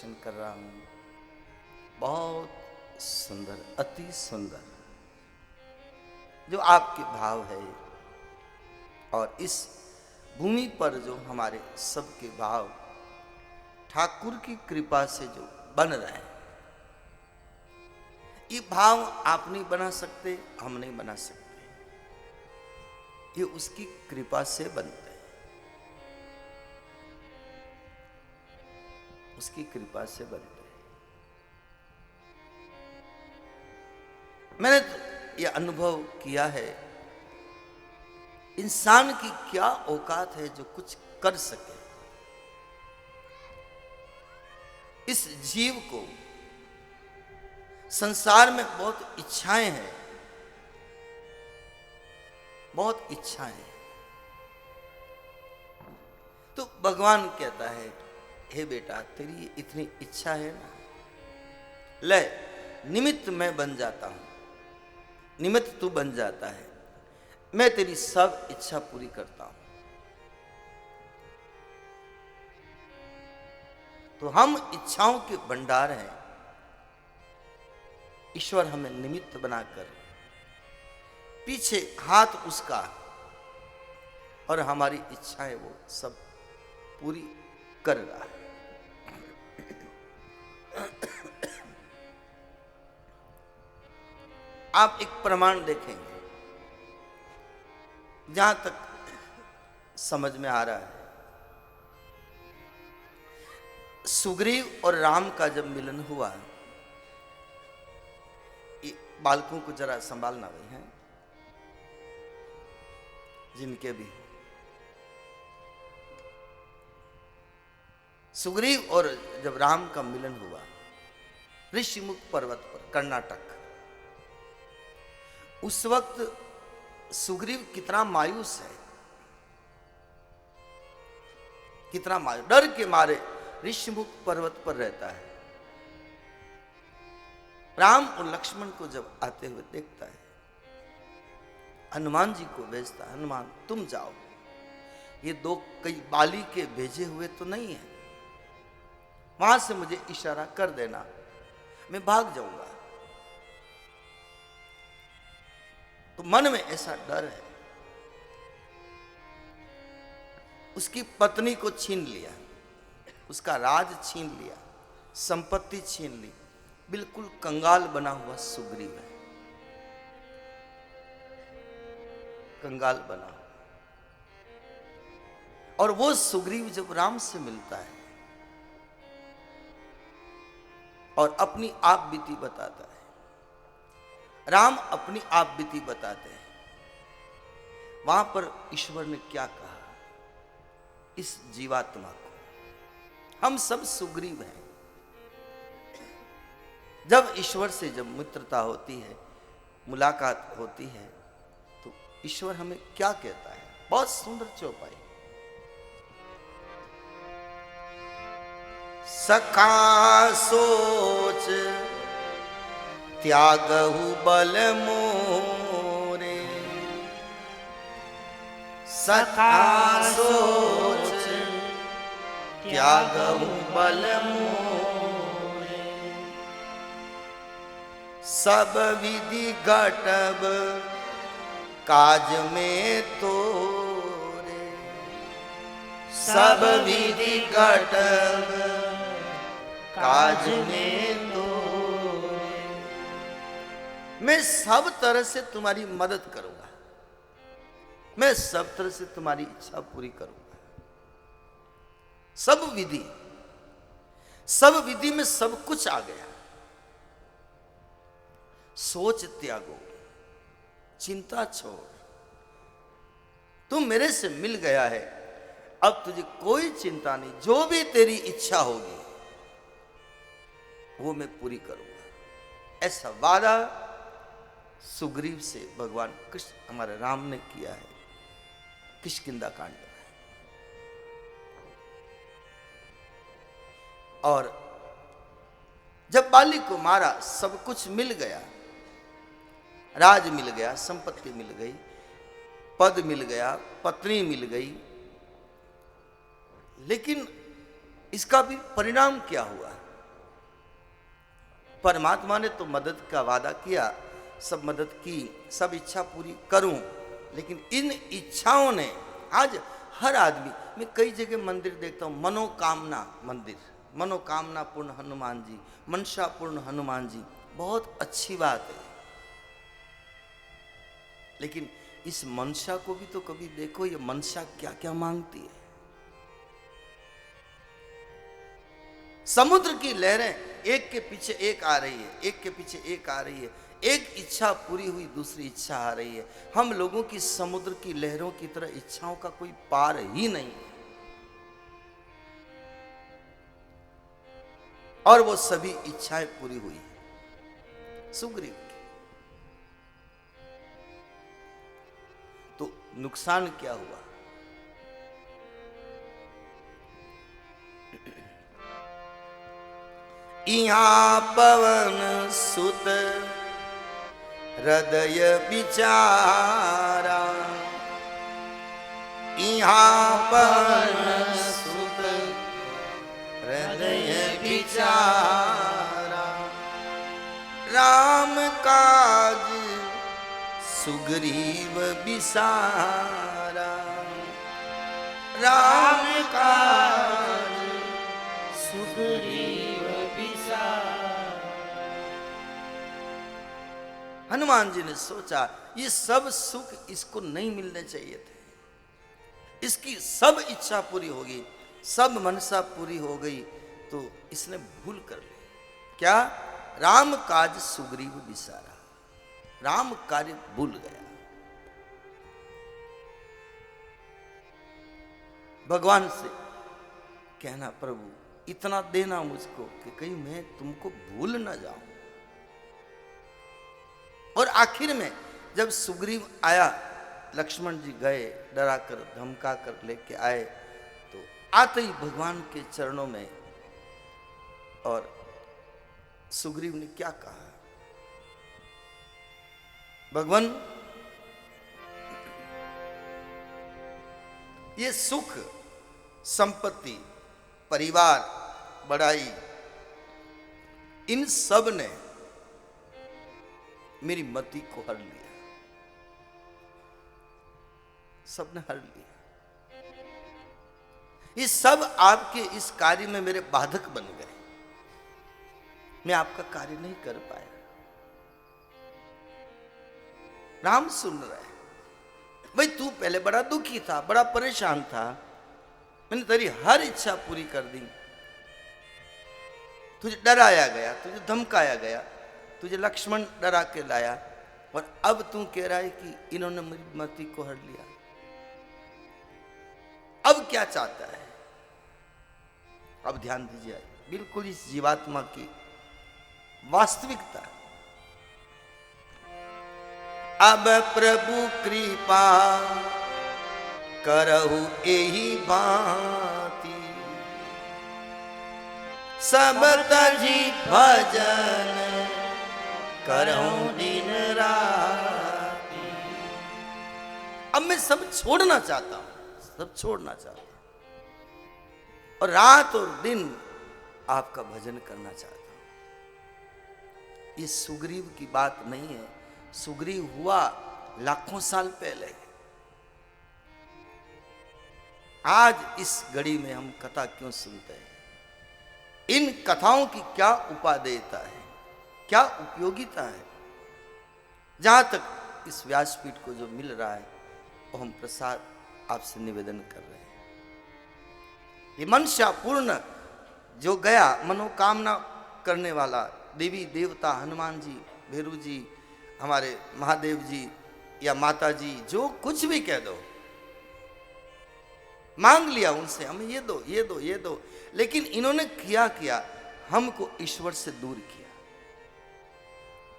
दर्शन कर रहा हूं। बहुत सुंदर, अति सुंदर जो आपके भाव है, और इस भूमि पर जो हमारे सबके भाव ठाकुर की कृपा से जो बन रहे हैं, ये भाव आप नहीं बना सकते, हम नहीं बना सकते, ये उसकी कृपा से बनते हैं, उसकी कृपा से बनते हैं। मैंने तो यह अनुभव किया है, इंसान की क्या औकात है जो कुछ कर सके। इस जीव को संसार में बहुत इच्छाएं हैं, बहुत इच्छाएं हैं। तो भगवान कहता है, हे बेटा तेरी इतनी इच्छा है ना, ले निमित्त मैं बन जाता हूं, निमित्त तू बन जाता है, मैं तेरी सब इच्छा पूरी करता हूं। तो हम इच्छाओं के भंडार हैं। ईश्वर हमें निमित्त बनाकर पीछे हाथ उसका, और हमारी इच्छाएं वो सब पूरी कर रहा है। आप एक प्रमाण देखेंगे, जहां तक समझ में आ रहा है, सुग्रीव और राम का जब मिलन हुआ, बालकों को जरा संभालना भाई है, जिनके भी सुग्रीव और जब राम का मिलन हुआ ऋषिमुख पर्वत पर, कर्नाटक, उस वक्त सुग्रीव कितना मायूस है, कितना मायूस, डर के मारे ऋषिमुख पर्वत पर रहता है। राम और लक्ष्मण को जब आते हुए देखता है, हनुमान जी को भेजता है, हनुमान तुम जाओ, ये दो कई बाली के भेजे हुए तो नहीं है, वहां से मुझे इशारा कर देना, मैं भाग जाऊंगा। तो मन में ऐसा डर है। उसकी पत्नी को छीन लिया, उसका राज छीन लिया, संपत्ति छीन ली, बिल्कुल कंगाल बना हुआ सुग्रीव है, कंगाल बना। और वो सुग्रीव जब राम से मिलता है और अपनी आप बीती बताता है, राम अपनी आप बीती बताते हैं, वहां पर ईश्वर ने क्या कहा इस जीवात्मा को, हम सब सुग्रीव हैं। जब ईश्वर से जब मित्रता होती है, मुलाकात होती है, तो ईश्वर हमें क्या कहता है, बहुत सुंदर चौपाई। सखा सोच त्यागहु बल मोरे, सखा सोच त्यागहु बल मोरे, सब विधि घटब काज में तोरे, सब विधि घटब काज में तोरे। मैं सब तरह से तुम्हारी मदद करूंगा, मैं सब तरह से तुम्हारी इच्छा पूरी करूंगा। सब विधि, सब विधि में सब कुछ आ गया। सोच त्यागो, चिंता छोड़, तू मेरे से मिल गया है, अब तुझे कोई चिंता नहीं, जो भी तेरी इच्छा होगी वो मैं पूरी करूंगा। ऐसा वादा सुग्रीव से भगवान कृष्ण हमारे राम ने किया है किष्किंधा कांड में। और जब बाली को मारा, सब कुछ मिल गया, राज मिल गया, संपत्ति मिल गई, पद मिल गया, पत्नी मिल गई, लेकिन इसका भी परिणाम क्या हुआ? परमात्मा ने तो मदद का वादा किया, सब मदद की, सब इच्छा पूरी करूं, लेकिन इन इच्छाओं ने आज हर आदमी, मैं कई जगह मंदिर देखता हूं, मनोकामना मंदिर, मनोकामना पूर्ण हनुमान जी, मनसा पूर्ण हनुमान जी, बहुत अच्छी बात है, लेकिन इस मनसा को भी तो कभी देखो, ये मनसा क्या क्या मांगती है। समुद्र की लहरें एक के पीछे एक आ रही है, एक के पीछे एक आ रही है, एक इच्छा पूरी हुई दूसरी इच्छा आ रही है। हम लोगों की समुद्र की लहरों की तरह इच्छाओं का कोई पार ही नहीं है, और वो सभी इच्छाएं पूरी हुई है सुग्रीव की। तो नुकसान क्या हुआ? इहाँ पवन सुत हृदय विचारा, इहाँ पवन सुत हृदय विचारा, राम काज सुग्रीव बिसारा, राम काज सुग्रीव बिसारा। हनुमान जी ने सोचा ये सब सुख इसको नहीं मिलने चाहिए थे, इसकी सब इच्छा पूरी होगी, सब मनसा पूरी हो गई, तो इसने भूल कर ली। क्या? राम काज सुग्रीव बिसारा, राम कार्य भूल गया। भगवान से कहना, प्रभु इतना देना मुझको कि कहीं मैं तुमको भूल ना जाऊं। और आखिर में जब सुग्रीव आया, लक्ष्मण जी गए, डरा कर धमका कर लेके आए, तो आते ही भगवान के चरणों में, और सुग्रीव ने क्या कहा? भगवान, ये सुख, संपत्ति, परिवार, बड़ाई, इन सब ने मेरी मति को हर लिया, सब ने हर लिया। ये सब आपके इस कार्य में मेरे बाधक बन गए, मैं आपका कार्य नहीं कर पाया। राम सुन रहे, भाई तू पहले बड़ा दुखी था, बड़ा परेशान था, मैंने तेरी हर इच्छा पूरी कर दी, तुझे डराया गया, तुझे धमकाया गया, तुझे लक्ष्मण डरा के लाया, और अब तू कह रहा है कि इन्होंने मेरी मति को हर लिया। अब क्या चाहता है? अब ध्यान दीजिए, बिल्कुल इस जीवात्मा की वास्तविकता। अब प्रभु कृपा करहु एही भांति, सब तजी भजन करहु दिन राति। अब मैं सब छोड़ना चाहता हूं, सब छोड़ना चाहता हूं, और रात और दिन आपका भजन करना चाहता हूं। ये सुग्रीव की बात नहीं है, सुग्रीव हुआ लाखों साल पहले। आज इस घड़ी में हम कथा क्यों सुनते हैं? इन कथाओं की क्या उपादेयता है, क्या उपयोगिता है? जहां तक इस व्यासपीठ को जो मिल रहा है, वो हम प्रसाद आपसे निवेदन कर रहे हैं। ये मनसा पूर्ण जो गया, मनोकामना करने वाला, देवी देवता, हनुमान जी, भैरू जी, हमारे महादेव जी या माता जी, जो कुछ भी कह दो, मांग लिया उनसे, हमें ये दो, ये दो, ये दो, लेकिन इन्होंने किया हमको ईश्वर से दूर किया,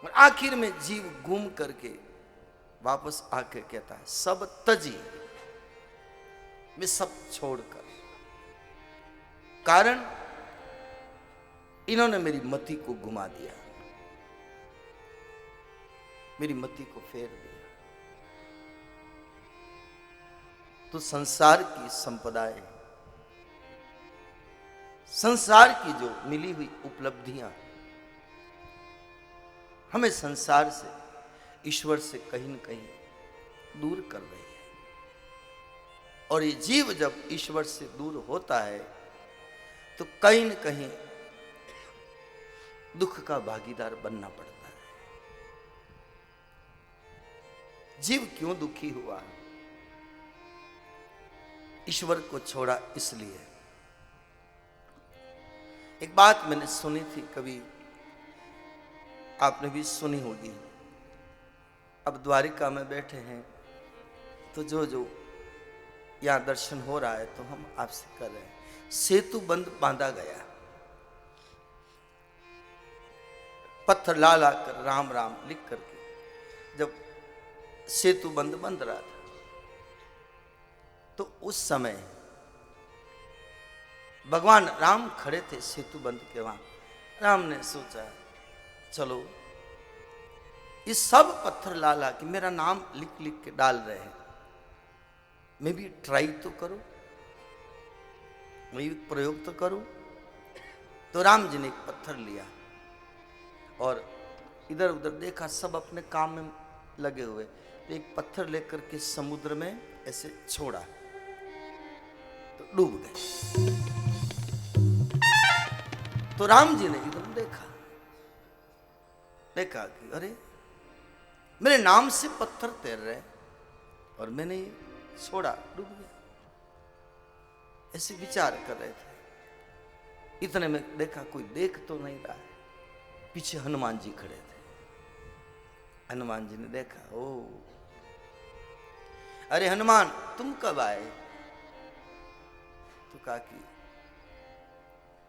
और आखिर में जीव घूम करके वापस आके कहता है सब तजी, मैं सब छोड़कर। कारण इन्होंने मेरी मति को घुमा दिया, मेरी मति को फेर दिया। तो संसार की संपदाएं, संसार की जो मिली हुई उपलब्धियां, हमें संसार से, ईश्वर से कहीं न कहीं दूर कर रही है। और ये जीव जब ईश्वर से दूर होता है तो कहीं न कहीं दुख का भागीदार बनना पड़ता है। जीव क्यों दुखी हुआ? ईश्वर को छोड़ा इसलिए। एक बात मैंने सुनी थी, कभी आपने भी सुनी होगी। अब द्वारिका में बैठे हैं तो जो जो यहां दर्शन हो रहा है तो हम आपसे कर रहे हैं। सेतु बंद बांधा गया, पत्थर ला ला कर राम राम लिख करके जब सेतु बंद बंध रहा था तो उस समय भगवान राम खड़े थे सेतु बंद के वहां। राम ने सोचा चलो ये सब पत्थर ला ला के मेरा नाम लिख लिख के डाल रहे हैं, मैं भी ट्राई तो करूं, मैं भी प्रयोग तो करूं। तो राम जी ने एक पत्थर लिया और इधर उधर देखा, सब अपने काम में लगे हुए। तो एक पत्थर लेकर के समुद्र में ऐसे छोड़ा तो डूब गए। तो राम जी ने एकदम देखा कि अरे मेरे नाम से पत्थर तैर रहे और मैंने छोड़ा, डूब गया। ऐसे विचार कर रहे थे। इतने में देखा कोई देख तो नहीं रहा है, पीछे हनुमान जी खड़े थे। हनुमान जी ने देखा, ओ अरे हनुमान तुम कब आए? तो कहा कि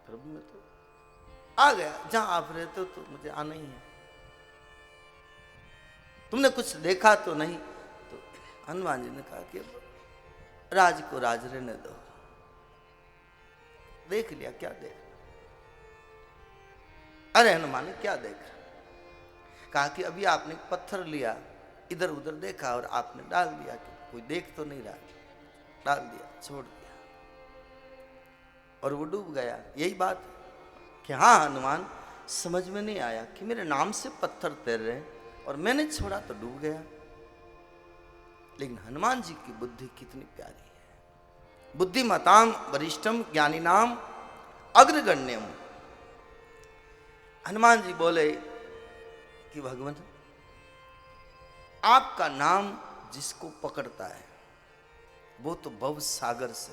प्रभु मैं तो आ गया, जहां आप रहते हो तो मुझे आना ही है। तुमने कुछ देखा तो नहीं? तो हनुमान जी ने कहा कि राज को राज रहने दो, देख लिया, क्या देख? अरे हनुमान ने क्या देखा? कहा कि अभी आपने पत्थर लिया, इधर उधर देखा और आपने डाल दिया कि कोई देख तो नहीं रहा, डाल दिया, छोड़ दिया और वो डूब गया। यही बात कि हाँ हनुमान, समझ में नहीं आया कि मेरे नाम से पत्थर तैर रहे हैं और मैंने छोड़ा तो डूब गया। लेकिन हनुमान जी की बुद्धि कितनी प्यारी है। बुद्धिमताम वरिष्ठम ज्ञानिनाम अग्रगण्यम। हनुमान जी बोले कि भगवान आपका नाम जिसको पकड़ता है वो तो भव सागर से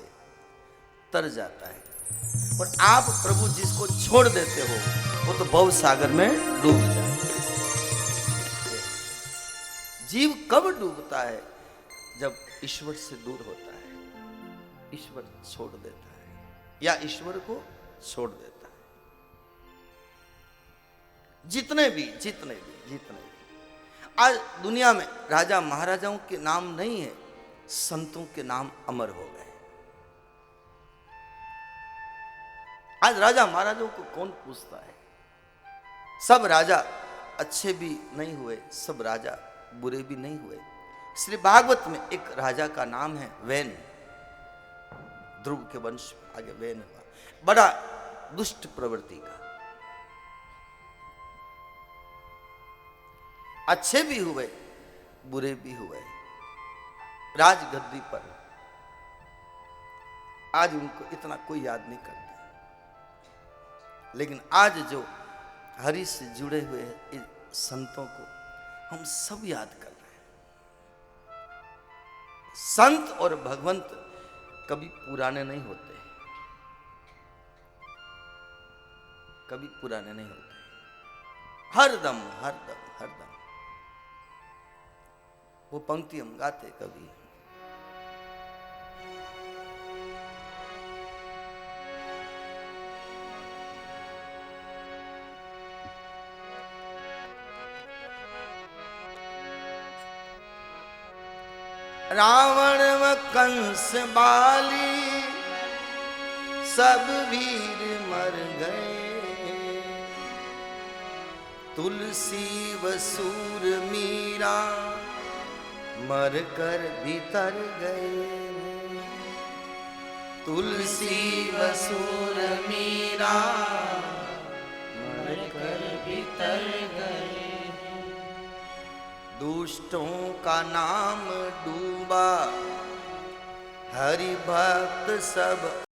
तर जाता है, और आप प्रभु जिसको छोड़ देते हो वो तो भव सागर में डूब जाता है। जीव कब डूबता है? जब ईश्वर से दूर होता है, ईश्वर छोड़ देता है या ईश्वर को छोड़ देता है। जितने भी आज दुनिया में राजा महाराजाओं के नाम नहीं है, संतों के नाम अमर हो गए। आज राजा महाराजाओं को कौन पूछता है? सब राजा अच्छे भी नहीं हुए, सब राजा बुरे भी नहीं हुए। श्री भागवत में एक राजा का नाम है वैन। ध्रुव के वंश आगे वैन हुआ, बड़ा दुष्ट प्रवृत्ति का। अच्छे भी हुए, बुरे भी हुए। राजगद्दी पर आज उनको इतना कोई याद नहीं करता, लेकिन आज जो हरि से जुड़े हुए इन संतों को हम सब याद कर रहे हैं। संत और भगवंत कभी पुराने नहीं होते, कभी पुराने नहीं होते। हरदम हरदम हरदम वो पंक्ति हम गाते कभी। रावण व कंस बाली सब वीर मर गए, तुलसी व सूर मीरा मर कर भीतर गए। तुलसी व सूर मीरा मर कर भीतर गए। दुष्टों का नाम डूबा, हरि भक्त सब